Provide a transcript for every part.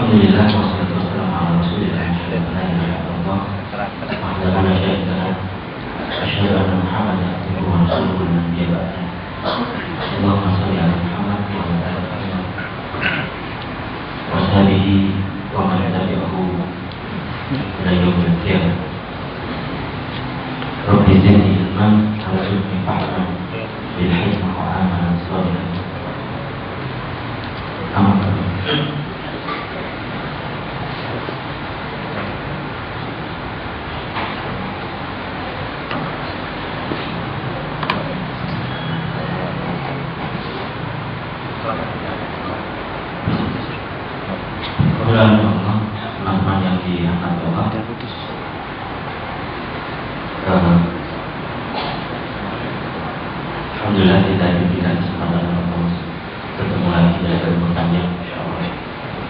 Alhamdulillah wassalatu wassalamu ala Rasulillah wa ala alihi wa sahbihi asyhadu anna Muhammadan abduhu wa rasuluhu nabiyyi ba'da. Allahumma shalli ala Muhammad wa ala ali Muhammad wa sahbihi wa man tabi'ahu ila yaumil qiyamah. Rabbi zidni ilman warzuqni fahman bil hikmah wa amalan shalihan. Amin. Teman-teman yang diangkat Allah, alhamdulillah kita diberikan kesempatan untuk bertemu lagi dari berpanjang insyaallah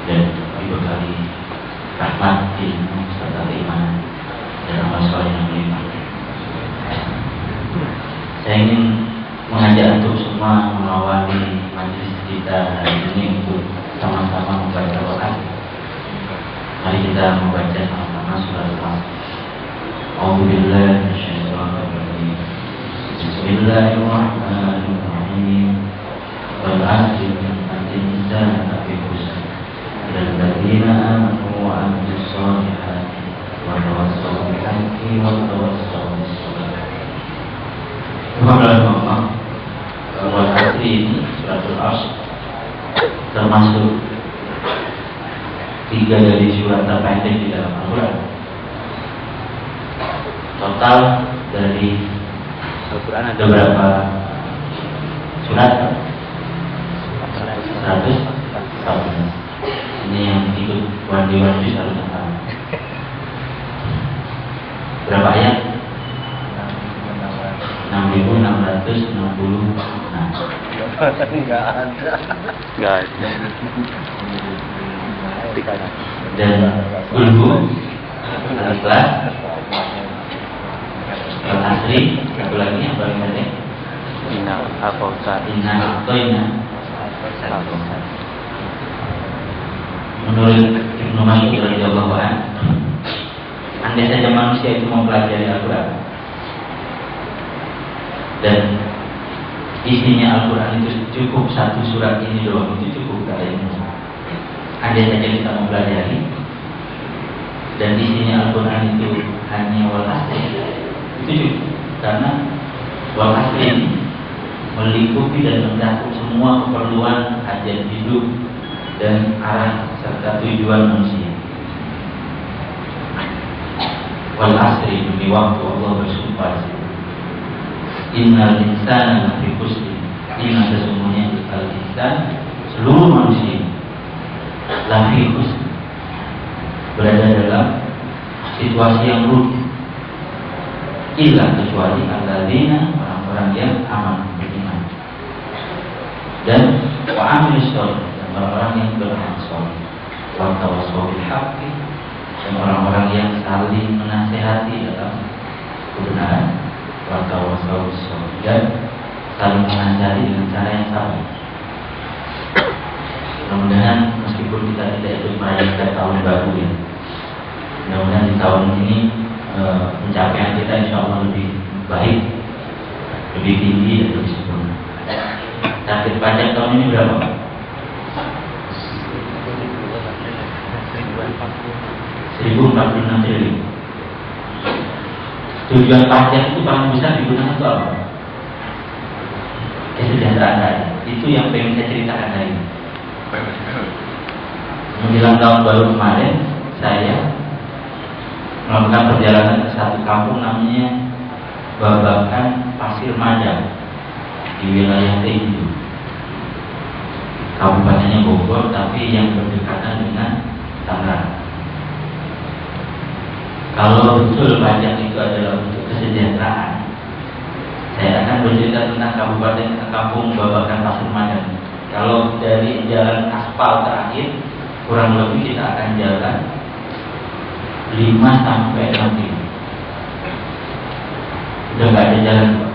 dan dibekali rahmat, ilmu serta keimanan dan amal saleh yang melimpah. Saya ingin mengajak untuk semua mengawali majelis kita hari ini untuk sama-sama membaca Al-Quran. Mari kita membaca sama-sama surat Al-Asr. A'udzubillahi minasyaitonir rajim. Bismillahirrahmanirrahim. Wal 'asri innal insana lafi khusr. Illal ladzina amanu wa 'amilus shalihati wa tawassaw bil haqqi wa tawassaw bis sabr. Subhanallah. Wal 'asri ini surat Al-Asr termasuk 3 dari surat terpendek di dalam Al-Quran. Total dari Al-Quran ada berapa surat? 114. Ini yang ikut wadi-wadi harus tahu. Berapa ayat? 6.666. Enggak ada. Dan Ulhu Al-Ikhlas Al-Asri, satu lagi yang paling penting Inna Al-Fawzat menurut Ibnu Mas'ud radhiyallahu anhu, andai saja manusia itu mempelajari Al-Quran dan isinya Al-Quran itu cukup satu surat ini doang, itu cukup katanya. Andai saja kita mempelajari dan isinya Al-Quran itu hanya wal asri, itu cukup, karena wal asri ini melingkupi dan mencakup semua keperluan hajat hidup dan arah serta tujuan manusia. Wal asri, demi waktu Allah bersumpah di situ. Innal insana lafi khusr. Inna, sesungguhnya al-insan, seluruh manusia, lafi khusr, berada dalam situasi yang rugi. Illa, kecuali alladzina, orang-orang yang aman, beriman, dan wa'amilus sholih, dan orang-orang yang beramal sholih, wa tawassaw bil haqqi, dan orang-orang yang saling menasihati dalam kebenaran, wa tawassaw bis sabr, dan saling menasihati dengan cara yang sabar. Mudah-mudahan meskipun kita tidak ikut merayakan tahun baru ya, mudah-mudahan di tahun ini pencapaian kita insya Allah lebih baik, lebih tinggi dan lebih sempurna. Target pajak tahun ini berapa? 1.046 triliun. Tujuan pajak itu paling besar digunakan untuk apa? Kesejahteraan rakyat. Itu yang pengen saya ceritakan hari ini. Menjelang tahun baru kemarin, saya melakukan perjalanan ke satu kampung namanya Babakan Pasir Majang di wilayah Tinggi. Kabupatennya Bogor, tapi yang berdekatan dengan Tangerang. Kalau betul pajak itu adalah untuk kesejahteraan, saya akan bercerita tentang kampung Babakan Pasir Majang. Kalau dari jalan aspal terakhir, kurang lebih kita akan jalan 5 sampai 6 kilo. Udah nggak ada jalan.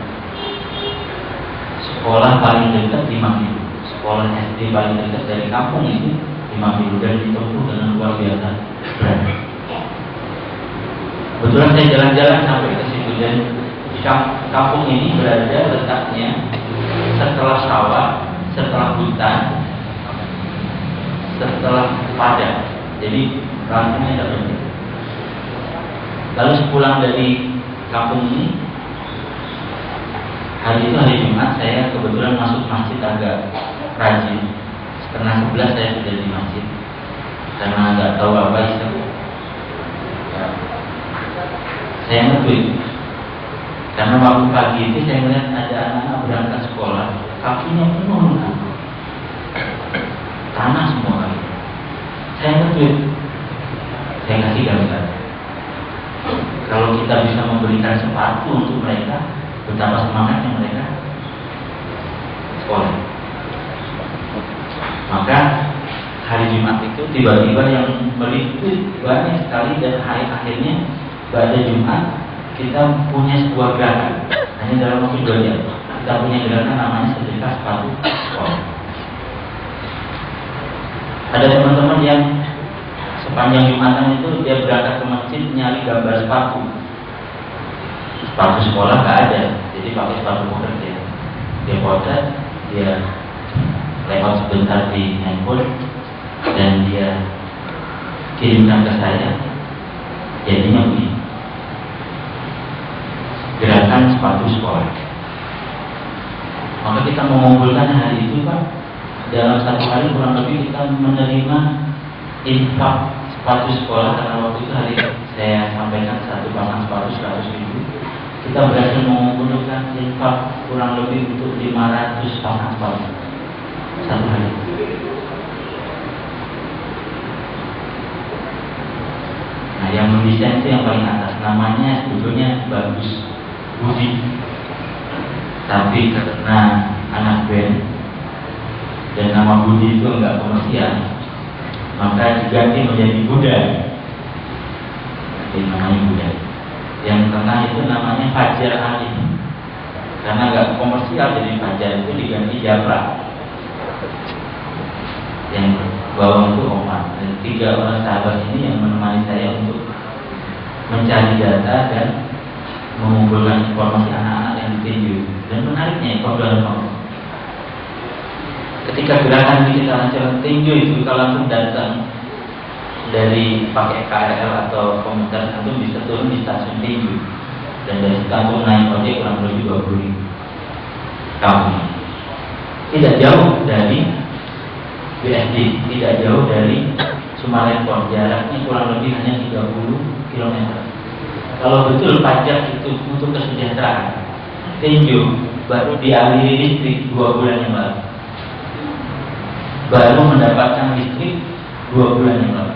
Sekolah paling dekat 5 kilo. Sekolah SD paling dekat dari kampung itu 5 kilo dan ditempuh dengan luar biasa berat. Kebetulan saya jalan-jalan sampai ke situ dan kampung ini berada letaknya setelah sawah, setelah hutan, setelah padang. Jadi rantingnya tidak berhenti. Lalu sepulang dari kampung ini, hari itu hari Jumat, saya kebetulan masuk masjid agak rajin. Setengah 11 saya sudah di masjid karena nggak tahu apa itu. Saya nge-tweet karena waktu pagi itu saya melihat ada anak-anak berangkat sekolah, kakinya penuh lumpur, tanah semua kali. Saya nge-tweet, saya kasih gambar. Kalau kita bisa memberikan sepatu untuk mereka, betapa semangatnya mereka sekolah. Maka hari Jumat itu tiba-tiba yang meliput banyak sekali dan akhirnya pada Jumat kita punya sebuah gerakan. Hanya dalam waktu 2 jam kita punya gerakan namanya sedekah sepatu sekolah. Ada teman-teman yang sepanjang Jumatan itu dia berangkat ke masjid nyari gambar sepatu sekolah nggak ada, jadi pakai sepatu pekerja. Dia potret, dia lewat sebentar di handphone dan dia kirimkan ke saya. Jadinya begini, gerakan sepatu sekolah. Maka kita mengumpulkan hari itu Pak, dalam 1 hari kurang lebih kita menerima infak sepatu sekolah, karena waktu itu hari saya sampaikan 1 pasang sepatu 100.000. Kita berhasil mengumpulkan infak kurang lebih untuk 500 pasang sepatu 1 hari. Nah, yang mendesain itu yang paling atas, namanya sebetulnya Bagus Budi, tapi karena anak band dan nama Budi itu enggak komersial, maka diganti menjadi Buddha. Jadi namanya Buddha. Yang tengah itu namanya Fajar Ali, karena enggak komersial jadi Fajar itu diganti Japra. Yang bawah itu Omar. Dan 3 orang sahabat ini yang menemani saya untuk mencari data dan mengumpulkan informasi anak-anak yang ditinju. Dan menariknya informasi, ketika gerakan kita lancar tinju itu, kalau langsung datang dari pakai KRL atau komuter, itu bisa turun di stasiun tinju, dan dari kampung naik ojek kurang lebih 20.000 kampung. Tidak jauh dari BSD, tidak jauh dari Sumalempon, jaraknya kurang lebih hanya 30 km. Kalau betul pajak itu untuk kesejahteraan, tinju baru dialiri listrik 2 bulan yang lalu, baru mendapatkan listrik 2 bulan yang lalu.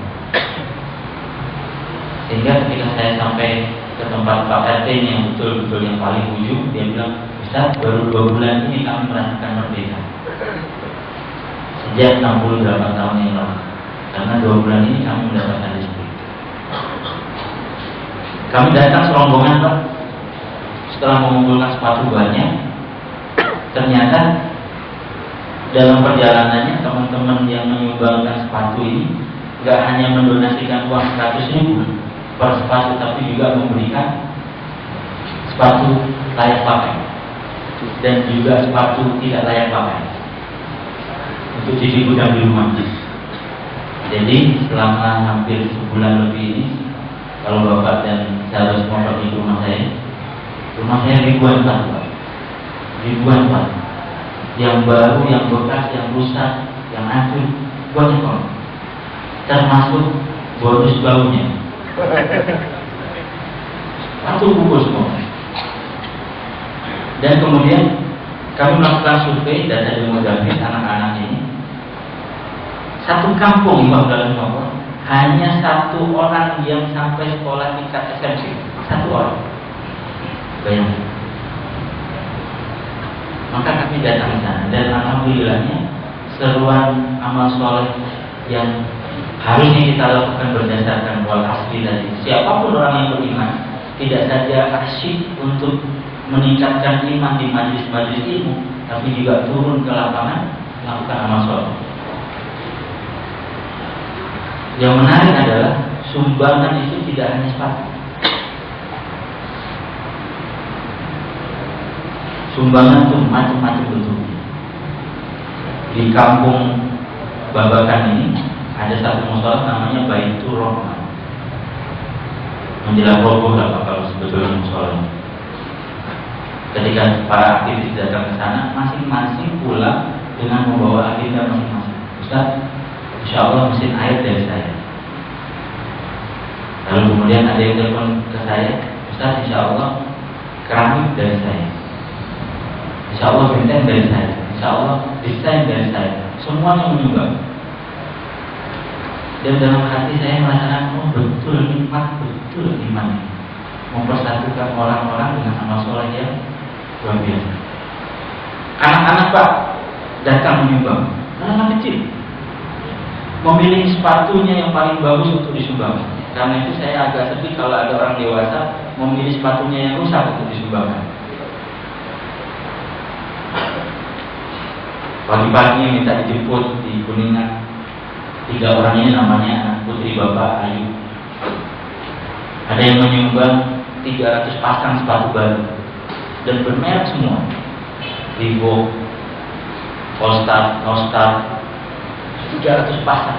Sehingga ketika saya sampai ke tempat Pak RT yang betul-betul yang paling ujung, dia bilang, Ustaz, baru 2 bulan ini kami merasakan merdeka sejak 68 tahun yang lalu, karena 2 bulan ini kami mendapatkan listrik. Kami datang serombongan Pak, setelah mengumpulkan sepatu banyak, ternyata dalam perjalanannya teman-teman yang menyumbangkan sepatu ini nggak hanya mendonasikan uang 100.000 per sepatu, tapi juga memberikan sepatu layak pakai dan juga sepatu tidak layak pakai untuk cuci gudang di rumah. Jadi selama hampir sebulan lebih ini, kalau Bapak dan sahabat semua pergi ke rumah saya ribuan Pak, ribuan Pak, yang baru, yang bekas, yang rusak, yang hancur, banyak Pak, termasuk bonus baunya. Satu bungkus semua. Dan kemudian kami melakukan survei data demografis anak-anak ini. Satu kampung dalam kampung hanya 1 orang yang sampai sekolah tingkat SMP, 1 orang. Bayangkan. Maka kami datang ke sana dan alhamdulillahnya seruan amal soleh yang harusnya kita lakukan berdasarkan wal asli tadi. Siapapun orang yang beriman tidak saja asyik untuk meningkatkan iman di majlis-majlis ilmu, tapi juga turun ke lapangan melakukan amal soleh. adalah sumbangan itu tidak hanya sepatu. Sumbangan itu macam-macam bentuknya. Di kampung Babakan ini ada satu musola namanya Baitur Rahman. Menjelang roboh lah kalau sebetulnya musola. Ketika para aktivis datang ke sana, masing-masing pulang dengan membawa agenda masing-masing. Ustaz, insya Allah mesin air dari saya. Lalu kemudian ada yang telepon ke saya, Ustaz, insya Allah keramik dari saya, insya Allah benteng dari saya, insya Allah desain dari saya. Semuanya menyumbang. Dan dalam hati saya merasakan, oh betul nikmat, betul iman. Mempersatukan orang-orang dengan amal soleh yang luar biasa. Anak-anak Pak datang menyumbang. Anak kecil memilih sepatunya yang paling bagus untuk disumbang. Karena itu saya agak sedih kalau ada orang dewasa memilih sepatunya yang rusak untuk disumbangkan. Pagi-pagi minta dijemput di Kuningan. 3 orang ini namanya anak putri Bapak Ayu. Ada yang menyumbang 300 pasang sepatu baru dan bermerek semua. Reebok, All Star, 300 pasang.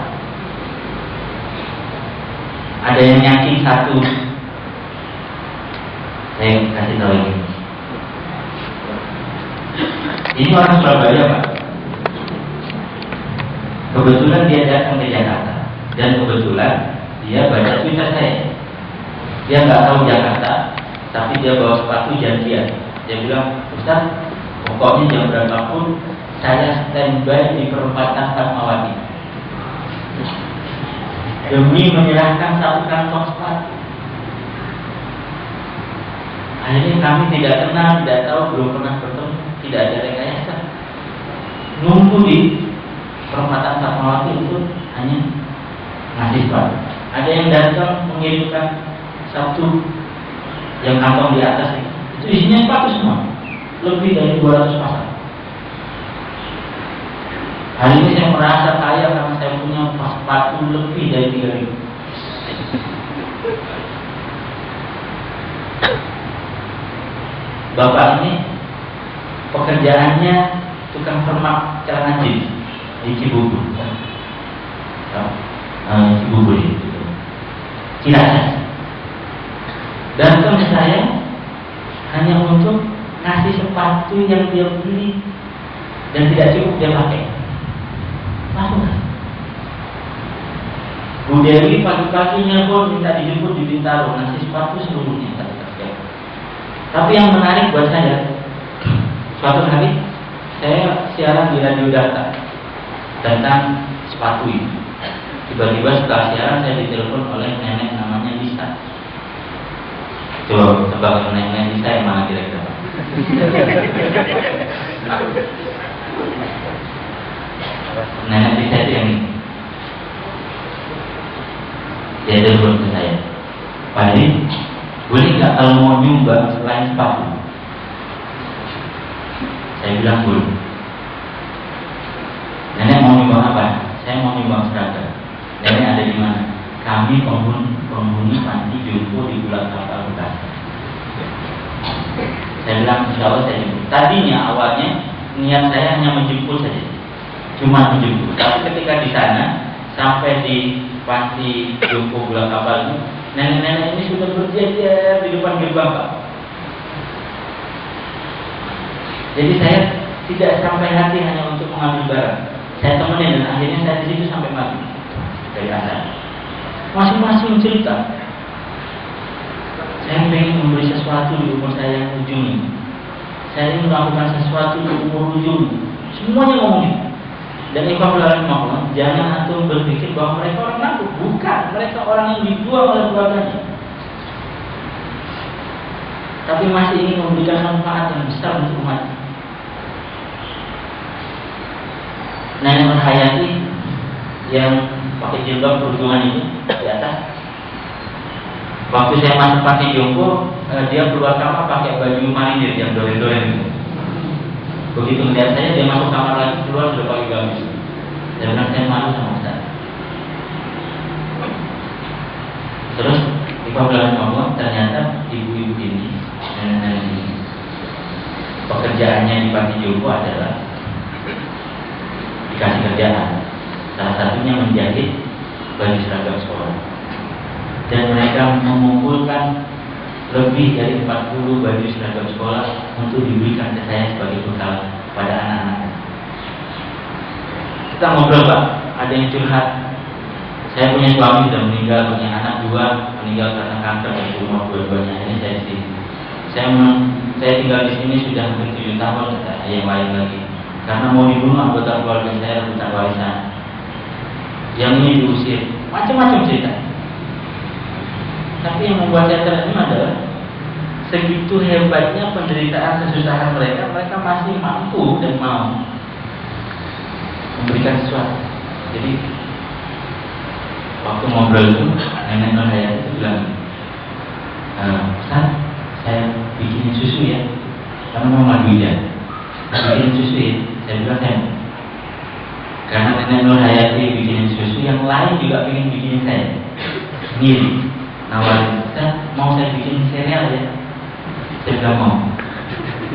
Ada yang nyaking satu. Saya kasih tahu ini. Ini orang Surabaya Pak. Kebetulan dia datang ke Jakarta dan kebetulan dia baca Twitter saya. Dia nggak tahu Jakarta, tapi dia bawa sepatu janjian. Dia bilang, Ustaz, pokoknya jam berapapun saya standby di perempatan Fatmawati demi menyerahkan 1 kantong sepatu. Akhirnya kami tidak kenal, tidak tahu, belum pernah bertemu, tidak ada rekayasa. Nunggu di perempatan Fatmawati itu hanya ngasih sepatu. Ada yang datang mengirimkan satu yang kantong di atas itu isinya sepatu semua, lebih dari 200 pasang. Hari ini saya merasa kaya karena saya punya sepatu lebih dari 3.000. Bapak ini pekerjaannya tukang permak celana jeans di Cibubur. Cibubur itu Ciracas. Datang ke saya hanya untuk ngasih sepatu yang dia beli dan tidak cukup dia pakai. Langsung. Bu Dewi pagi-paginya pun minta dijemput di Bintaro, ngasih sepatu seluruhnya. Tapi yang menarik buat saya, suatu hari saya siaran di Radio Data tentang sepatu ini. Tiba-tiba setelah siaran saya ditelepon oleh nenek namanya Lisa. Coba tebak nenek Lisa yang mana kira-kira? Nenek Lisa itu yang ini. Dia telepon ke saya, Pak Edi, boleh nggak kalau mau nyumbang selain sepatu? Saya bilang boleh. Nenek mau nyumbang apa? Saya mau nyumbang seragam. Nenek ada di mana? Kami penghuni panti jompo di Bulan Kapal Bekasi. Saya bilang insya Allah saya jemput. Tadinya awalnya niat saya hanya menjemput saja, cuma menjemput. Tapi ketika di sana sampai di panti jompo Bulan Kapal itu, nenek-nenek ini sudah berjejer di depan gerbang Pak. Jadi saya tidak sampai hati hanya untuk mengambil barang. Saya temenin dan akhirnya saya di situ sampai maghrib dari asar. Masing-masing cerita. Saya ingin memberi sesuatu di umur saya yang ujung ini. Saya ingin melakukan sesuatu di umur ujung. Semuanya ngomongin. Dan ikhwan fillah, jangan antum berpikir bahwa mereka orang mampu. Bukan, mereka orang yang dibuang oleh keluarganya. Tapi masih ingin memberikan manfaat yang besar untuk umat. Nenek Hayati yang pakai jilbab perjuangan itu di atas. Waktu saya masuk panti jompo, dia keluar kamar pakai baju marinir yang doren-doren itu. Begitu melihat saya, dia masuk kamar lagi, keluar sudah pakai gamis. Dan saya malu sama Ustaz. Ikhwan Allah, ternyata ibu-ibu ini, nenek-nenek ini, pekerjaannya di Panti Jompo adalah dikasih kerjaan. Salah satunya menjahit baju seragam sekolah. Dan mereka mengumpulkan lebih dari 40 baju seragam sekolah untuk diberikan ke saya sebagai bekal pada anak-anak. Kita ngobrol, Pak, ada yang curhat. Saya punya suami sudah meninggal, punya anak 2 meninggal karena kanker dan umur 2-duanya. Ini saya di sini. Saya tinggal di sini sudah hampir 7 tahun, kata yang lain lagi. Karena mau dibunuh anggota keluarga saya rebutan warisan. Yang ini diusir, macam-macam cerita. Tapi yang membuat saya tersenyum adalah segitu hebatnya penderitaan kesusahan mereka masih mampu dan mau memberikan sesuatu. Jadi waktu ngobrol itu, nenek Nur Hayati itu bilang, Ustaz, saya bikinin susu ya, karena mau madu ya, bikinin susu ya. Saya bilang saya, karena nenek Nur Hayati bikinin susu, yang lain juga ingin bikinin saya. Ngiri, nawarin, Ustaz, mau saya bikinin sereal ya? Saya bilang mau.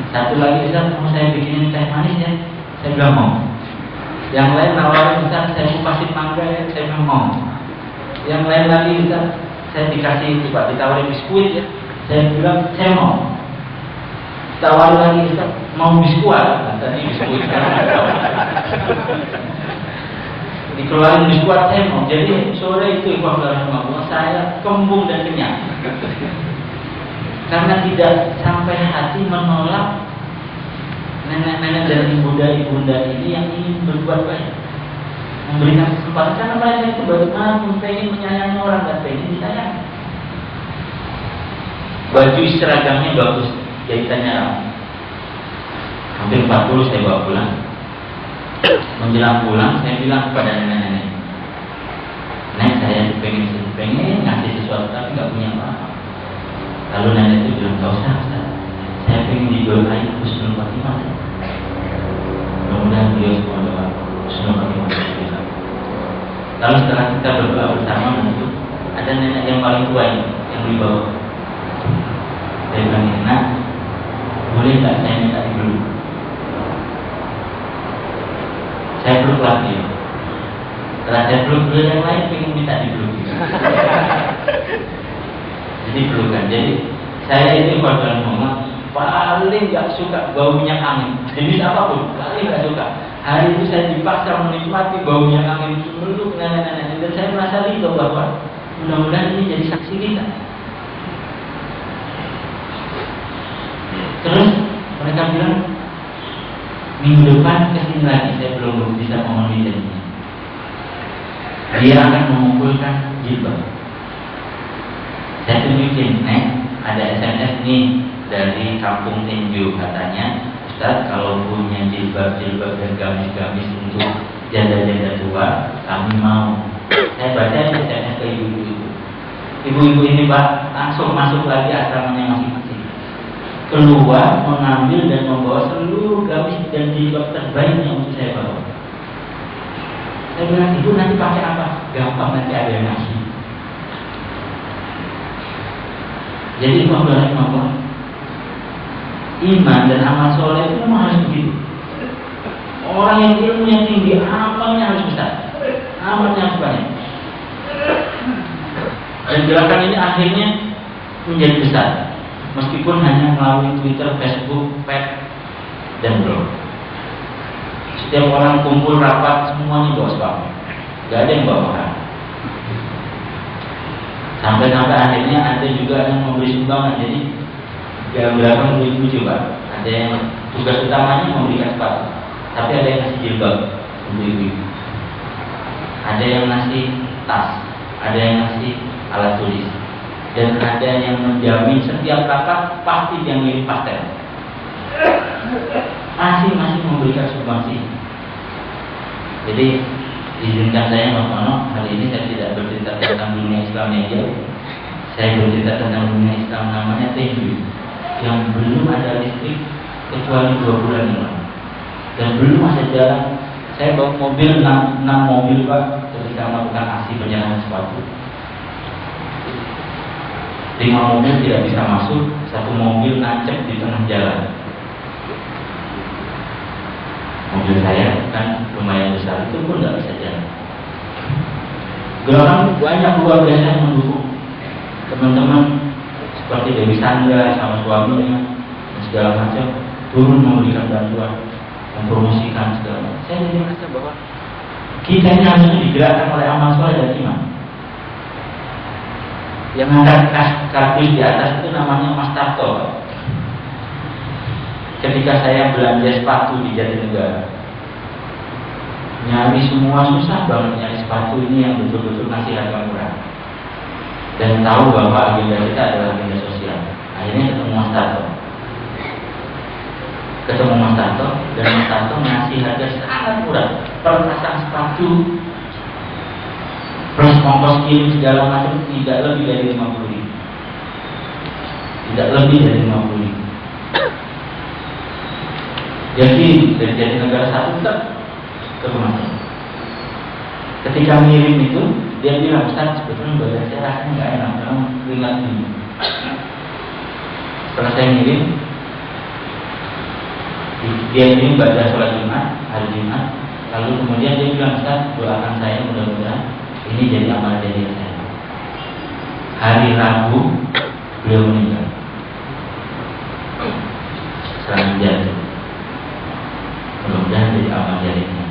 Satu lagi, Ustaz, mau saya bikinin teh manis ya? Saya bilang mau. Yang lain nawarin, Ustaz, saya kupasin mangga ya? Saya bilang mau. Yang lain lagi, Ustaz, saya dikasih coba ditawarin biskuit ya? Saya bilang saya mau. Tawarin lagi, Ustaz, mau biskuat? Tadi biskuit sekarang dikeluarin biskuat, saya mau. Jadi sore itu Ikhwan Rahimahullah, saya kembung dan kenyang. Karena tidak sampai hati menolak nenek-nenek dan ibunda ini yang ingin berbuat baik, memberikan kesempatan. Karena mereka itu bagaimana pengen menyayangi orang dan pengen disayang. Baju seragamnya bagus, jahitannya rapi. Hampir 40 saya bawa pulang. Menjelang pulang saya bilang kepada nenek-nenek, Nek, saya pengen ngasih sesuatu tapi nggak punya apa-apa. Lalu nenek itu bilang, gak usah, saya pengen didoain husnul khotimah. Mudah-mudahan beliau semua doa husnul khotimah. Lalu setelah kita berdoa bersama, itu ada nenek yang paling tua yang dibawa. Saya bilang, Nak, boleh nggak saya minta dipeluk? Saya peluk lagi. Setelah saya peluk, yang lain pengen minta dipeluk. Jadi pelukan. Jadi saya ini pada ngomong paling nggak suka bau minyak angin. Jenis apapun paling nggak suka. Hari itu saya dipaksa menikmati bau minyak angin itu meluk nenek-nenek. Dan saya merasa ridho bahwa mudah-mudahan ini jadi saksi kita. Terus mereka bilang minggu depan kesini lagi. Saya belum bisa memenuhi janji. Dia akan mengumpulkan jilbab. Saya tunjukin, Nek, ada SMS nih dari kampung Tinju, katanya, Ustaz, kalau punya jilbab-jilbab dan gamis-gamis untuk janda-janda tua, kami mau. Saya baca SMS ke ibu-ibu itu. Ibu-ibu ini, Pak, langsung masuk lagi asramanya masing-masing. Keluar, mengambil dan membawa seluruh gamis dan jilbab terbaik yang untuk saya bawa. Saya bilang, Ibu nanti pakai apa? Gampang, nanti ada yang ngasih. Jadi Iman dan amal soleh itu memang harus begitu. Orang yang ilmunya tinggi, amalnya harus besar, amalnya harus banyak. Dan gerakan ini akhirnya menjadi besar, meskipun hanya melalui Twitter, Facebook, pet, dan blog. Setiap orang kumpul rapat, semuanya bawa sebab, gak ada yang bawa makan. Sampai akhirnya ada juga yang memberi sumbangan. Jadi berapa ibu coba. Ada yang tugas utamanya memberikan sepatu, tapi ada yang ngasih jilbab untuk ibu. Ada yang ngasih tas, ada yang ngasih alat tulis, dan ada yang menjamin setiap rapat pasti yang ngirim pastel. Masing-masing memberikan sumbangsi. Jadi izinkan saya Mas, hari ini saya tidak bercerita tentang dunia Islam yang jauh. Saya bercerita tentang dunia Islam namanya Tinju, yang belum ada listrik kecuali 2 bulan yang lalu, dan belum ada jalan. Saya bawa mobil 6 mobil, Pak, ketika melakukan aksi perjalanan sepatu. 5 mobil tidak bisa masuk, 1 mobil nancep di tengah jalan. Mobil saya kan lumayan besar, itu pun nggak bisa jalan. Gerakan banyak luar biasa yang mendukung. Teman-teman seperti Dewi Sandra sama suaminya dan segala macam turun memberikan bantuan, mempromosikan segala macam. Saya jadi merasa bahwa kita ini harusnya digerakkan oleh amal soleh dan iman. Yang angkat kardus di atas itu namanya Mas Tarto. Ketika saya belanja sepatu di Jatinegara, nyari semua susah banget nyari sepatu ini yang betul-betul ngasih harga murah. Dan tahu bahwa agenda kita adalah agenda sosial. Akhirnya ketemu Mas Tarto. Dan Mas Tarto ngasih harga sangat murah. Per pasang sepatu plus ongkos kirim segala macam tidak lebih dari 50.000. Tidak lebih dari 50.000. Jadi dari Jatinegara 1 ke rumah saya. Ketika ngirim itu, dia bilang, Ustaz, sebetulnya badan saya rasanya nggak enak, karena keringat dingin. Setelah saya ngirim, dia ngirim pada sholat Jumat, hari Jumat. Lalu kemudian dia bilang, Ustaz, doakan saya mudah-mudahan ini jadi amal jariah saya. Hari Rabu beliau meninggal. Serangan jantung. Mudah-mudahan jadi amal jariahnya.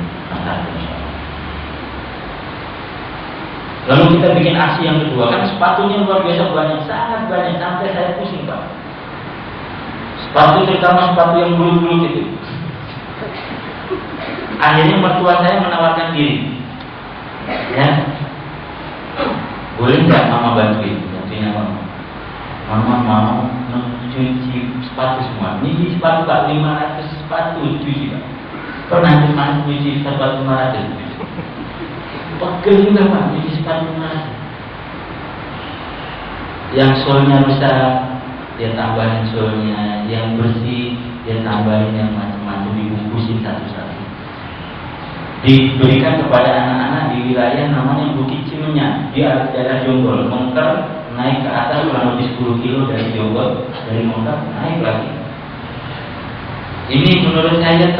Lalu kita bikin aksi yang kedua, kan sepatunya luar biasa banyak, sangat banyak, sampai saya pusing Pak. Sepatu terutama sepatu yang bulu-bulu gitu. Akhirnya mertua saya menawarkan diri, ya, boleh nggak mama bantuin mama? Mama mau mencuci sepatu semua. Ini sepatu Pak 500 sepatu cuci Pak. Pernah cuma cuci sepatu 500. Pegel juga Pak cuci sepatu 500. Yang solnya rusak, dia tambahin solnya. Yang bersih, dia tambahin yang macam-macam, dibungkusin satu-satu. Diberikan kepada anak-anak di wilayah namanya Bukit Cinunya, di daerah Jonggol, Mongker, naik ke atas kurang lebih 10 kilo dari Jonggol, dari Mongker naik lagi. Ini menurut saya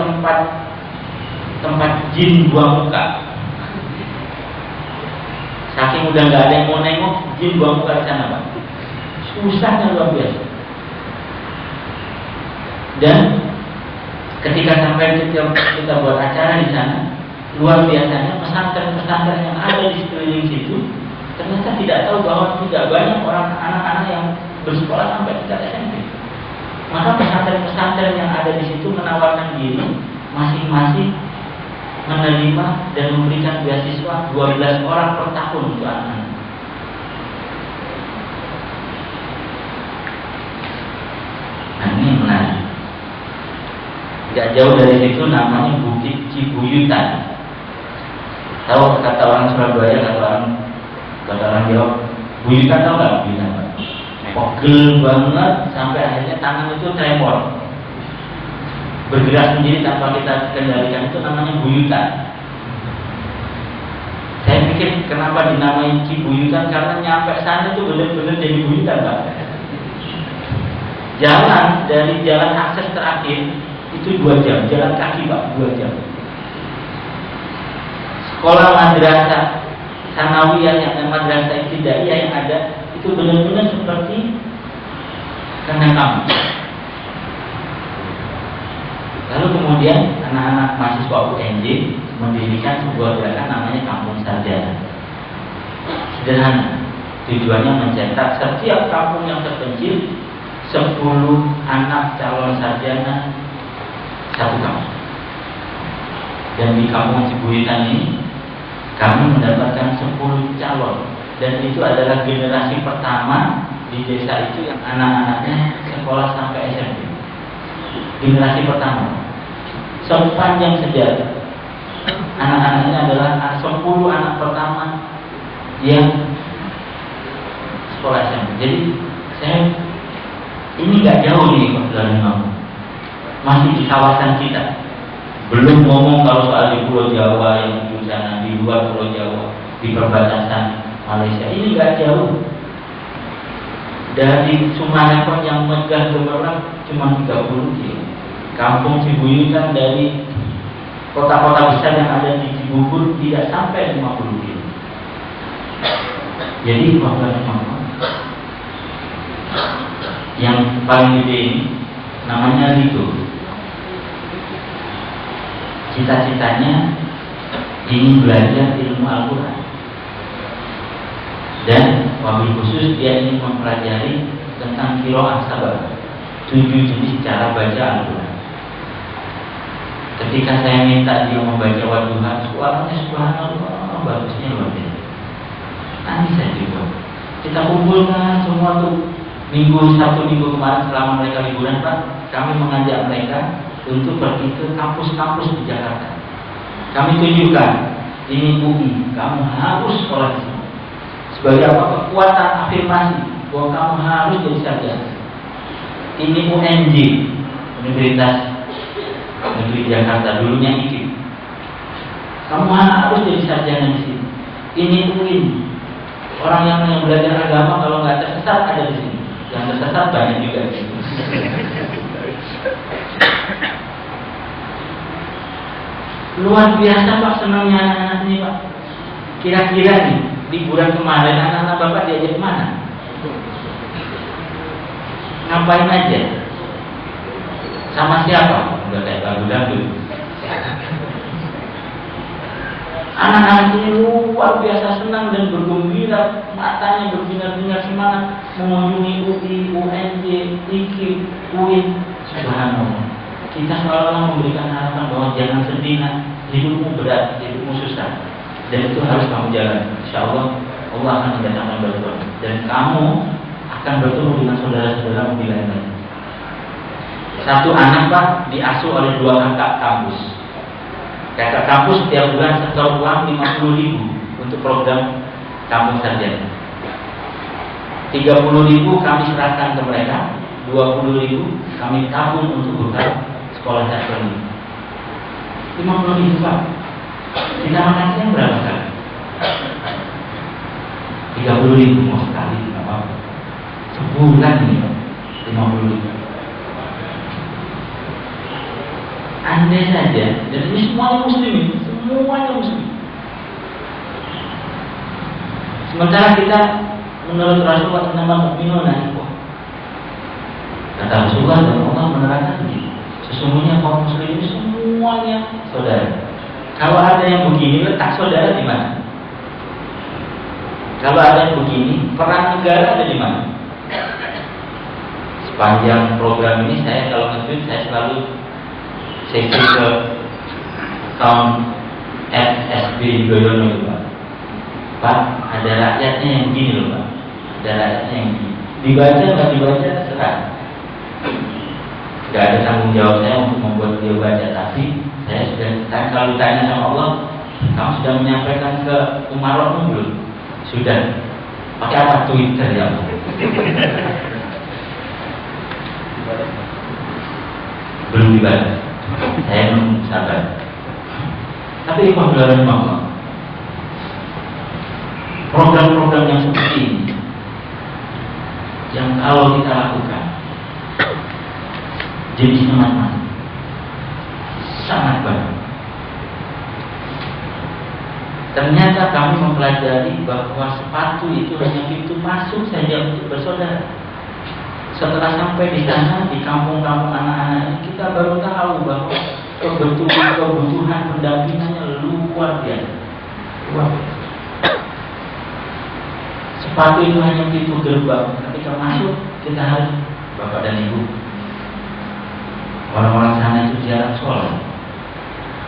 tempat jin buang muka. Saking udah nggak ada yang mau nengok, jin buang muka di sana Pak. Susahnya luar biasa. Dan ketika sampai kita buat acara di sana, luar biasanya pesantren-pesantren yang ada di sekeliling situ ternyata tidak tahu bahwa tidak banyak orang anak-anak yang bersekolah sampai tingkat SMP. Maka pesantren-pesantren yang ada di situ menawarkan diri masing-masing menerima dan memberikan beasiswa 12 orang per tahun untuk anak-anak. Nah ini menarik. Tidak jauh dari situ namanya Bukit Cibuyutan. Tahu kata orang Surabaya, kata orang Jawa, buyutan tahu nggak buyutan? Pegel banget sampai akhirnya tangan itu tremor, bergerak sendiri tanpa kita kendalikan, itu namanya buyutan. Saya pikir kenapa dinamai Cibuyutan, karena nyampe sana itu benar-benar jadi buyutan Pak. Jalan dari jalan akses terakhir itu 2 jam, jalan kaki Pak 2 jam. Sekolah madrasah sanawiyah yang madrasah ibtidaiyah yang ada itu benar-benar seperti kandang kambing. Lalu kemudian anak-anak mahasiswa UNJ mendirikan sebuah gerakan namanya Kampung Sarjana. Sederhana, tujuannya mencetak setiap kampung yang terpencil 10 anak calon sarjana satu kampung. Dan di Kampung Cibuyutan ini kami mendapatkan 10 calon, dan itu adalah generasi pertama di desa itu yang anak-anaknya sekolah sampai SMP. Generasi pertama sepanjang sejarah, anak-anaknya adalah 10 anak pertama yang sekolah SMP. Jadi saya ini nggak jauh nih dari kamu, masih di kawasan kita. Belum ngomong kalau soal di Pulau Jawa yang di sana, di luar Pulau Jawa, di perbatasan Malaysia, ini nggak jauh. Dari Sumarekon yang megah gemerlap cuma 30 kilo. Kampung Cibuyutan dari kota-kota besar yang ada di Cibubur tidak sampai 50 kilo. Jadi yang paling gede ini namanya Rito. Cita-citanya ingin belajar ilmu Al-Quran, dan wabil khusus dia ingin mempelajari tentang qiraah sabah, 7 jenis cara baca Al-Quran. Ketika saya minta dia membaca Wadduha, suaranya subhanallah bagusnya luar biasa. Nanti saya juga kita kumpulkan semua tuh Sabtu minggu kemarin selama mereka liburan Pak, kami mengajak mereka untuk pergi ke kampus-kampus di Jakarta. Kami tunjukkan ini UI, kamu harus sekolah di sini. Sebagai apa? Kekuatan afirmasi bahwa kamu harus jadi sarjana. Ini UNJ, Universitas Negeri Jakarta, dulunya IKIP. Kamu harus jadi sarjana di sini. Ini UIN. Orang yang belajar agama kalau nggak tersesat ada di sini. Yang tersesat banyak juga di sini. Luar biasa Pak, senangnya anak-anak ini Pak. Kira-kira nih liburan kemarin anak-anak Bapak diajak kemana? Ngapain aja? Sama siapa? Udah kayak lagu dangdut. Anak-anak ini luar biasa senang dan bergembira, matanya berbinar-binar semangat mengunjungi UI, UNJ, IKIP, UIN. Subhanallah. Kita selalu memberikan harapan bahwa jangan sedih, hidupmu berat, hidupmu susah, dan itu harus kamu jalan. Insya Allah, Allah akan mendatangkan bantuan, dan kamu akan bertemu dengan saudara-saudaramu di lain lain. Satu anak Pak diasuh oleh 2 kakak kampus. Kakak kampus setiap bulan setor uang 50.000 untuk program kampung sarjana. 30.000 kami serahkan ke mereka, 20.000 kami tabung untuk buka sekolah dasar ini. 50.000 Pak. Kita makan siang berapa kali? 30.000 mau sekali, nggak apa-apa. Sebulan ini 50.000. Andai saja, dan ini semuanya muslim, semuanya muslim. Sementara kita menurut Rasulullah nama mu'minuna ikhwah. Kata Rasulullah dan Allah menerangkan begini, sesungguhnya kaum muslim ini semuanya saudara. Kalau ada yang begini, letak saudara di mana? Kalau ada yang begini, perang negara ada di mana? Sepanjang program ini saya kalau nge-tweet saya selalu sesi ke kaum SB Yudhoyono itu Pak, ada rakyatnya yang begini loh Pak, ada rakyatnya yang begini. Dibaca nggak dibaca terserah, nggak ada tanggung jawab saya untuk membuat dia baca, tapi saya sudah kalau ditanya sama Allah, kamu sudah menyampaikan ke Umarokmu belum? Sudah. Pakai apa? Twitter ya Allah. Belum dibaca. Saya belum sabar. Tapi pembelajaran Allah, program-program yang seperti ini, yang kalau kita lakukan, jenisnya macam-macam, sangat banyak. Ternyata kami mempelajari bahwa sepatu itu hanya pintu masuk saja untuk bersaudara. Setelah sampai di sana, di kampung-kampung anak-anak, kita baru tahu bahwa kebutuhan pendampingannya luar biasa. Luar biasa. Sepatu itu hanya pintu gerbang, ketika masuk kita harus, Bapak dan Ibu, orang-orang sana itu jarang sholat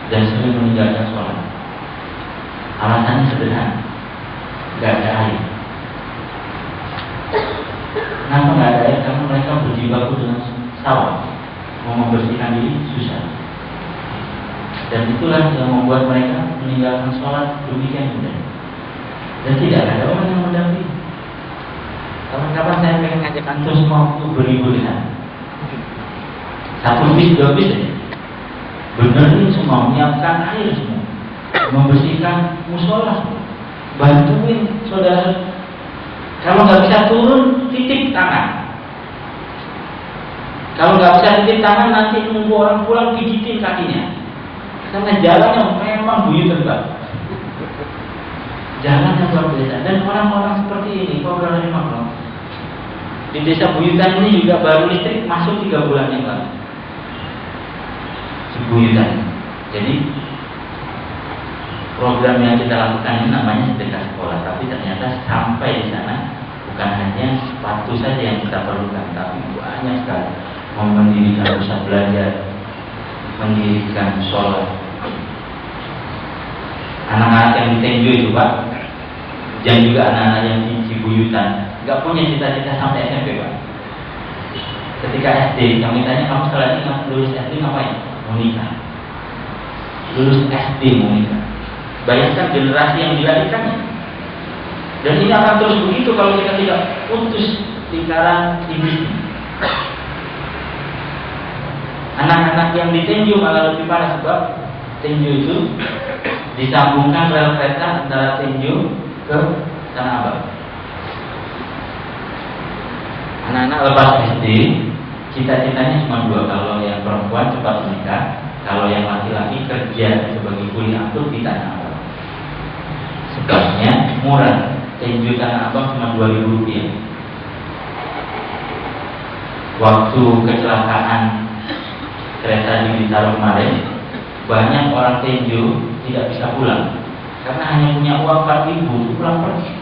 dan sering meninggalkan sholat. Alasannya sederhana, nggak ada air. Kenapa nggak ada air? Karena mereka berjibaku dengan sawah, mau membersihkan diri susah. Dan itulah yang membuat mereka meninggalkan sholat demikian mudah. Dan tidak ada orang yang mendampingi. Kapan-kapan saya pengen ngajak antum semua untuk beribu di sana. 1 bis, 2 bis aja. Benerin semua, menyiapkan air semua, membersihkan musola semua, bantuin saudara. Kalau nggak bisa turun, titip tangan. Kalau nggak bisa titip tangan, nanti nunggu orang pulang pijitin kakinya. Karena jalannya memang buyutan banget. Jalan yang luar biasa. Dan orang-orang seperti ini, Qaulul Rahimahullah, di desa Buyutan ini juga baru listrik masuk 3 bulan yang lalu. Buyutan. Jadi program yang kita lakukan ini namanya sedekah sekolah, tapi ternyata sampai di sana bukan hanya sepatu saja yang kita perlukan, tapi banyak sekali mendirikan pusat belajar, mendirikan sholat. Anak-anak yang di Tenjo itu Pak, dan juga anak-anak yang di Cibuyutan nggak punya cita-cita sampai SMP Pak. Ketika SD, kami tanya, kamu setelah ini lulus SD ngapain? Mau nikah. Lulus SD mau nikah. Bayangkan generasi yang dilahirkannya. Dan ini akan terus begitu kalau kita tidak putus lingkaran ini. Anak-anak yang di Tenjo malah lebih parah, sebab Tenjo itu disambungkan rel kereta antara Tenjo ke Tanah Abang. Anak-anak lepas SD, cita-citanya cuma 2. Kalau yang perempuan cepat menikah, kalau yang laki-laki kerja sebagai kuli angkut di Tanah Abang. Sebabnya murah, Tenjo Tanah Abang cuma Rp2.000. Waktu kecelakaan kereta di Bintaro kemarin, banyak orang Tenjo tidak bisa pulang karena hanya punya uang 4.000 pulang pergi.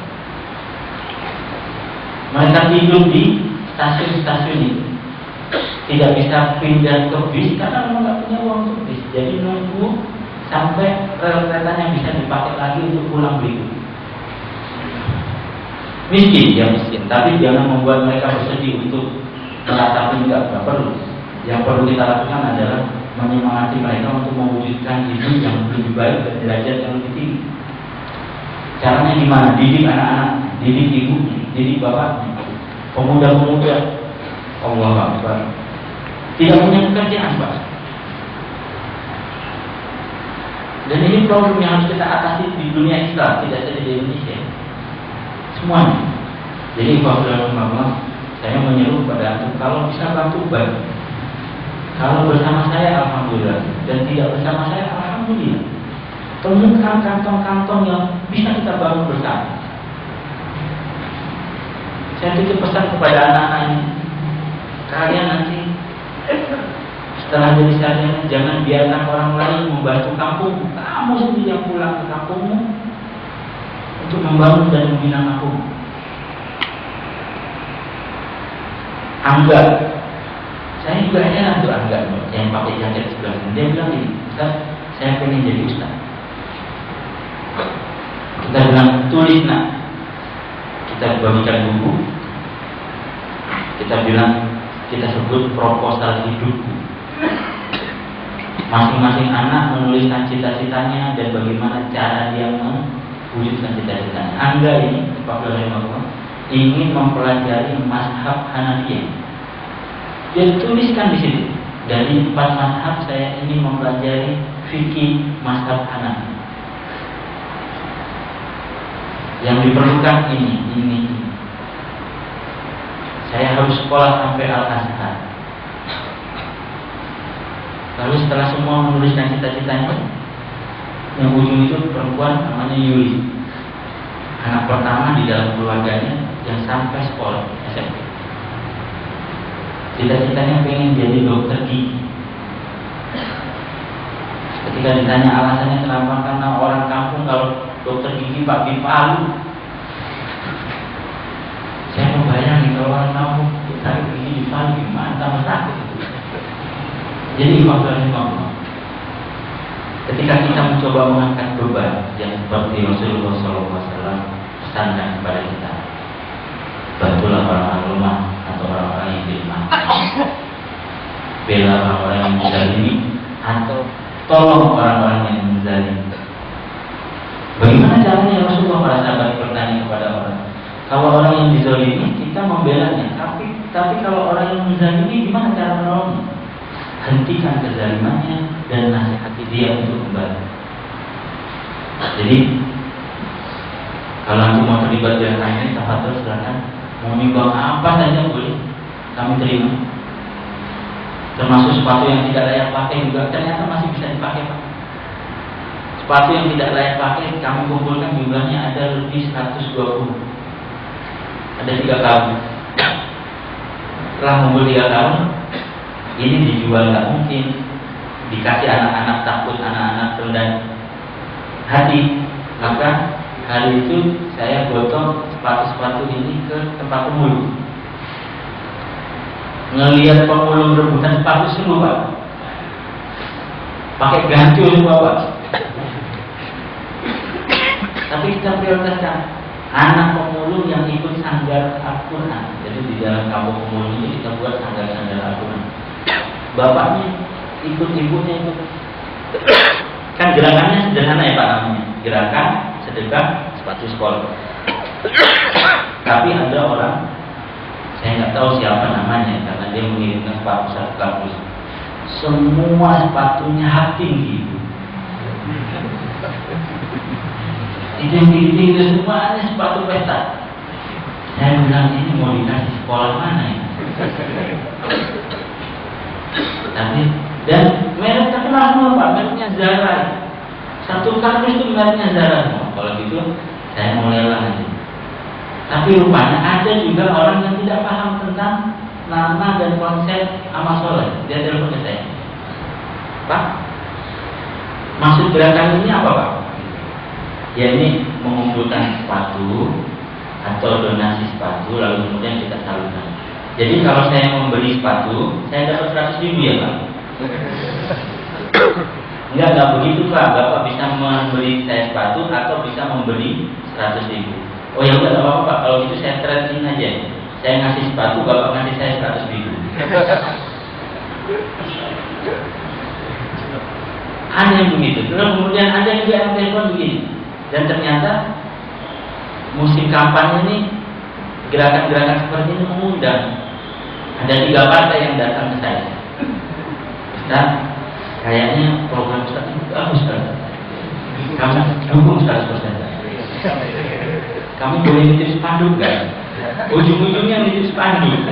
Mereka hidup di stasiun-stasiun itu, tidak bisa pindah ke bis karena memang nggak punya uang untuk bis. Jadi nunggu sampai rel keretanya bisa dipakai lagi untuk pulang berikutnya. Miskin, ya miskin, tapi jangan membuat mereka bersedih untuk meratapi, nggak perlu. Yang perlu kita lakukan adalah menyemangati mereka untuk mewujudkan hidup yang lebih baik dan derajat yang lebih tinggi. Caranya gimana? Didik anak-anak, didik ibunya, didik bapaknya, pemuda-pemuda. Allah Akbar. Tidak punya pekerjaan, Pak. Dan ini problem yang harus kita atasi di dunia Islam, tidak saja di Indonesia. Semuanya. Jadi Bapak, saya menyeru pada antum, kalau bisa bantu bantu. Kalau bersama saya alhamdulillah, dan tidak bersama saya alhamdulillah. Temukan kantong-kantong yang bisa kita bangun bersama. Saya titip pesan kepada anak-anak ini, kalian nanti setelah jadi sarjana jangan biarkan orang lain membantu kampung, kamu sendiri yang pulang ke kampungmu untuk membangun dan membina kampung. Anggap, saya juga heran tuh Angga yang pakai jaket sebelah sini. Dia bilang gini, Ustaz, saya pengen jadi Ustaz. Kita bilang, tulis nak. Kita bagikan buku. Kita bilang, kita sebut proposal hidupku. Masing-masing anak menuliskan cita-citanya dan bagaimana cara dia mewujudkan cita-citanya. Angga ini, Pak Rahimahullah, ingin mempelajari mazhab Hanafiyah. Dia tuliskan di situ, dari 4 mazhab saya ingin mempelajari fikih mazhab Hanafi. Yang diperlukan ini. Saya harus sekolah sampai Al-Azhar. Lalu setelah semua menuliskan cita-citanya, yang ujung itu perempuan namanya Yuli, anak pertama di dalam keluarganya yang sampai sekolah SMP. Cita-citanya pengen jadi dokter gigi. Ketika ditanya alasannya kenapa, karena orang kampung kalau dokter gigi Pak di Palu. Saya membayangkan kalau orang kampung tarik gigi di Palu gimana, tambah sakit. Jadi ketika kita mencoba mengangkat beban yang seperti Rasulullah SAW pesankan kepada kita, bantulah orang-orang lemah atau orang-orang yang dilemahkan, bela orang-orang yang menzalimi atau tolong orang-orang yang menzalimi. Bagaimana caranya? Rasulullah para sahabat bertanya kepada orang, kalau orang yang dizalimi kita membelanya, tapi kalau orang yang menzalimi gimana cara menolongnya? Hentikan kezalimannya dan nasihati dia untuk kembali. Jadi Kalau nanti mau terlibat gerakan ini, tafadhol silakan. Mau nyumbang apa saja boleh, kami terima. Termasuk sepatu yang tidak layak pakai juga ternyata masih bisa dipakai, Pak. Sepatu yang tidak layak pakai kami kumpulkan jumlahnya ada lebih 120. Ada 3 karung. Setelah ngumpul 3 karung, ini dijual nggak mungkin. Dikasih anak-anak, takut anak-anak rendah hati. Maka hari itu saya gotong sepatu-sepatu ini ke tempat pemulung. Ngelihat pemulung rebutan sepatu semua, Pak. Pakai gancu semua, Pak. Tapi kita prioritaskan anak pemulung yang ikut sanggar Al-Quran. Jadi di dalam kampung pemulung ini kita buat sanggar-sanggar Al-Quran. Bapaknya ikut, ibunya ikut. Kan gerakannya sederhana ya Pak namanya. Gerakan sedekah sepatu sekolah. Tapi ada orang, saya nggak tahu siapa namanya karena dia mengirimkan sepatu satu kampus. Semua sepatunya hak tinggi. Tinggi-tinggi itu semuanya sepatu pesta. Saya bilang ini mau dikasih sekolah mana ya? Tapi dan merek terkenal semua Pak, mereknya Zara. Satu kardus itu mereknya Zara. Kalau gitu saya mau lelang aja. Tapi rupanya ada juga orang yang tidak paham tentang nama dan konsep amal soleh. Dia telepon ke saya, Pak, maksud gerakan ini apa Pak? Ya ini mengumpulkan sepatu atau donasi sepatu lalu kemudian kita salurkan. Jadi kalau saya membeli sepatu, saya dapat 100.000 ya Pak? Enggak begitu Pak. Bapak bisa membeli saya sepatu atau bisa membeli 100.000. Oh ya udah apa-apa Pak. Kalau gitu saya trade-in aja. Saya ngasih sepatu, Bapak ngasih saya 100.000. Ada yang begitu. Terus kemudian ada juga yang telepon begini. Dan ternyata musim kampanye ini gerakan-gerakan seperti ini mengundang. Ada 3 partai yang datang ke saya. Ustaz, kayaknya program Ustaz itu bagus Ustaz. Kami dukung 100%. Kamu boleh nitip spanduk kan? Ujung-ujungnya nitip spanduk.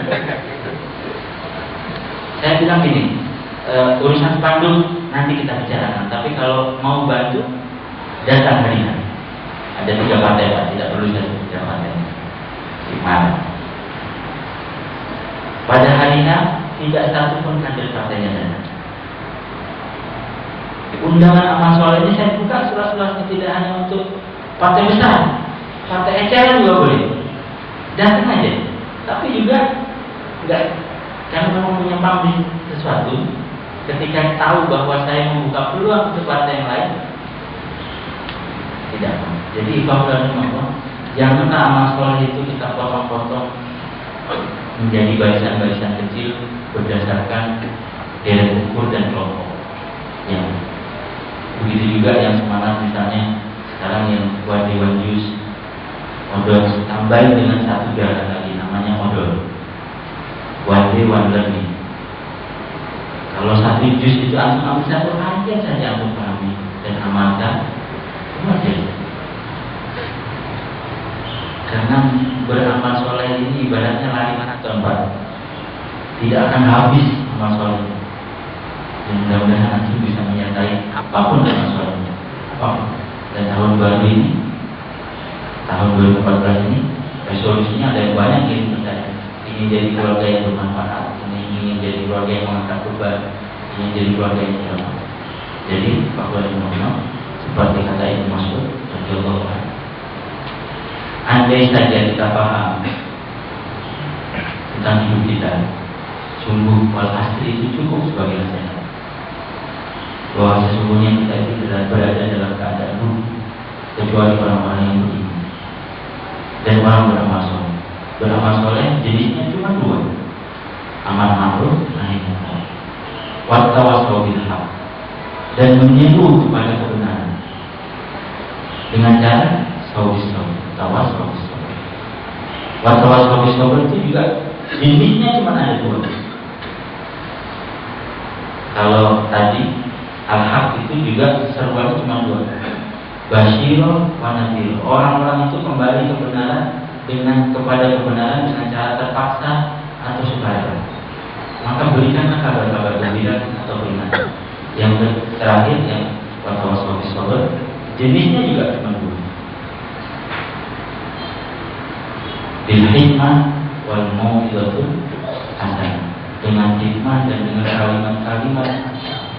Saya bilang gini, urusan spanduk nanti kita bicarakan. Tapi kalau mau bantu, datang hari ini. Ada 3 partai Pak, tidak perlu saya sebut 3 partai. Gimana? Pada hari ini tidak satu pun kader partainya datang. Undangan amal soleh ini saya buka surat-suratnya tidak hanya untuk partai besar, partai eceran juga boleh. Datang aja. Tapi juga enggak, karena memang punya pamrih sesuatu. Ketika tahu bahwa saya membuka peluang untuk partai yang lain, tidak. Jadi jangan amal soleh itu kita potong-potong menjadi barisan-barisan kecil berdasarkan deret ukur dan kelompok. Ya. Begitu juga yang semangat misalnya sekarang yang buat Dewan Jus odol, tambahin dengan satu gerakan lagi namanya odol. One day one learning. Kalau satu jus itu ambil satu ayat saja untuk pahami dan amalkan, itu karena beramal soleh ini ibaratnya lari maraton Pak. Tidak akan habis amal soleh. Dan mudah-mudahan nanti bisa menyertai apapun amal solehnya, apapun. Dan tahun baru ini, tahun 2014 ini, resolusinya ada yang banyak yang saya ingin jadi keluarga yang bermanfaat, ingin jadi keluarga yang mengangkat beban, ingin jadi keluarga yang bermanfaat. Jadi Pak Wali seperti kata Ibnu Mas'ud radhiyallahu anhu, andai saja kita paham tentang hidup kita, sungguh wal asri itu cukup sebagai nasihat bahwa sesungguhnya kita itu tidak berada dalam keadaan buruk kecuali orang-orang yang beriman dan orang beramal soleh. Beramal soleh jenisnya cuma 2, amal ma'ruf nahi munkar, wa tawassaw bil haq, dan menyeru kepada kebenaran dengan cara sawissaw, tawassaw bis sabr. Wa tawassaw bis sabr itu juga jenisnya cuma ada 2. Kalau tadi al-haq itu juga seruannya cuma 2. Basyiro wa nadhir. Orang-orang itu kembali kepada kebenaran dengan cara terpaksa atau sukarela. Maka berikanlah kabar-kabar gembira atau peringatan. Yang terakhir yang waswas jenisnya juga menunggu. Bil hikmah wal mau'izatul hasanah. Dengan hikmah dan dengan kalimat-kalimat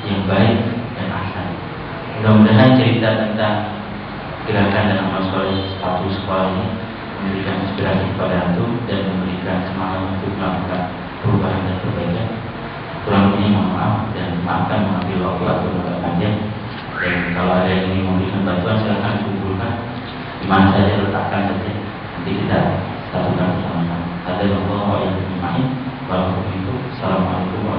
yang baik dan hasan. Mudah-mudahan cerita tentang gerakan dan amal soleh sepatu sekolah ini memberikan inspirasi kepada antum dan memberikan semangat untuk melakukan perubahan dan perbaikan. Kurang lebihnya mohon maaf dan maafkan mengambil waktu atau agak panjang. Dan kalau ada yang ingin memberikan bantuan silakan kumpulkan di mana saja, letakkan saja. Nanti kita satukan bersama-sama. Ada Allah wa yang bermain. Assalamualaikum warahmatullahi wabarakatuh.